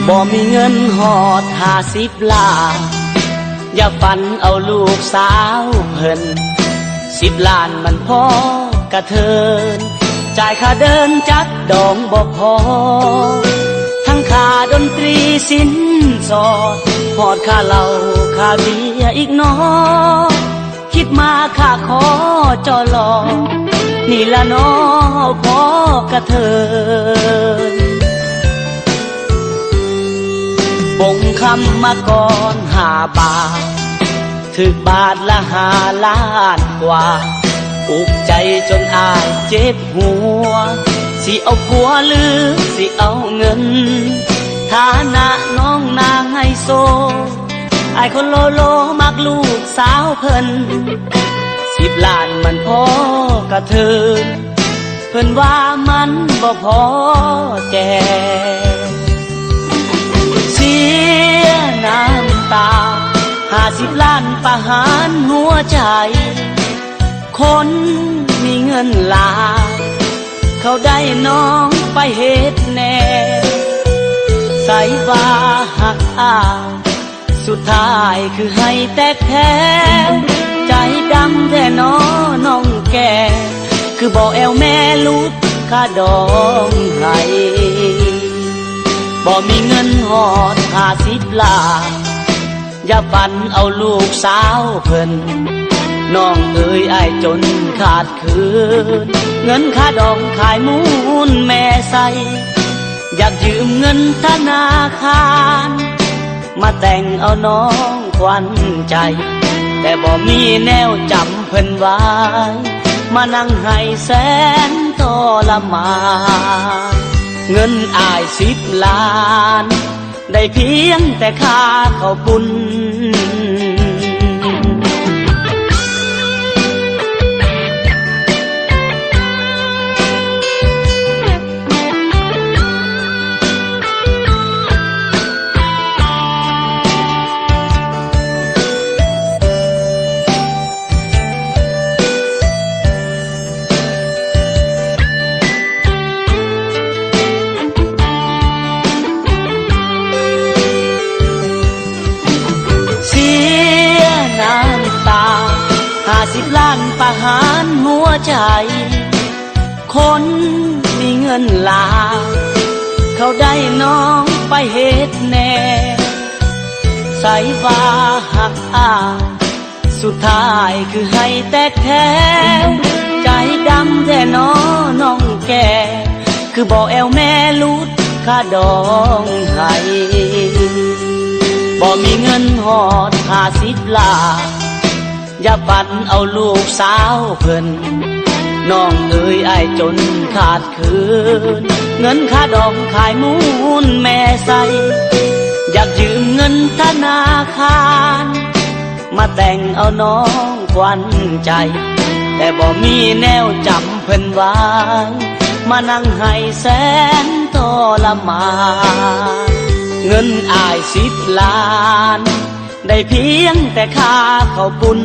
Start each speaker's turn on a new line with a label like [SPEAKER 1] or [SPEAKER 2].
[SPEAKER 1] บ่มีเงินหอด50 ล้านอย่าฝันเอาลูกสาวเพิ่น10 ล้านมันพอกระเทินจ่ายค่าเดินจัดดองบ่พอทั้งค่าดนตรีสินสอดหอดค่าเหล้าค่าเบียร์อีกน้อคิดมาค่าขอจอลอนี่ละน้อพอกระเทินบงคำมาก่อน5 บาทถึกบาทละ5 ล้านกว่าอุกใจจนอายเจ็บหัวสิเอาผัวหรือสิเอาเงินฐานะน้องนางไฮโซอายคนโลมักลูกสาวเพิ่น10 ล้านมันพอกระเทินเพิ่นว่ามันบ่พอแจเสียน้ำตา50 ล้านประหารหัวใจคนมีเงินหลายเขาได้น้องไปเฮ็ดแน่ใส่ว่าหักอ้ายสุดท้ายคือให้แตกแท้ใจดำแท้น้องแก่คือบ่แอวแม่ลุดค่าดองให้บ่มีเงินหอด50 ล้านอย่าฝันเอาลูกสาวเพิ่นน้องเอ๋ยอ้ายจนขาดคืนเงินค่าดองขายมูลแม่ใส่อยากยืมเงินธนาคารมาแต่งเอาน้องขวัญใจแต่บ่มีแนวจำเพิ่นไว้มานั่งให้แสนทรมานเงินอ้าย10 ล้านได้เพียงแต่ค่าข้าวปุ้น50 ล้านประหารหัวใจคนมีเงินหลายเขาได้น้องไปเฮ็ดแน่ใส่ว่าหักอ้ายสุดท้ายคือให้แตกแท้ใจดำแท้น้องแก่คือบ่แอวแม่ลุดค่าดองให้บ่มีเงินหอด50 ล้านอย่าฝันเอาลูกสาวเพิ่นน้องเอ๋ยอ้ายจนขาดคืนเงินค่าดองขายมูลแม่ใส่อยากยืมเงินธนาคารมาแต่งเอาน้องขวัญใจแต่บ่มีแนวจำเพิ่นไว้มานั่งให้แสนทรมานเงินอ้าย10 ล้านได้เพียงแต่ค่าข้าวปุ้น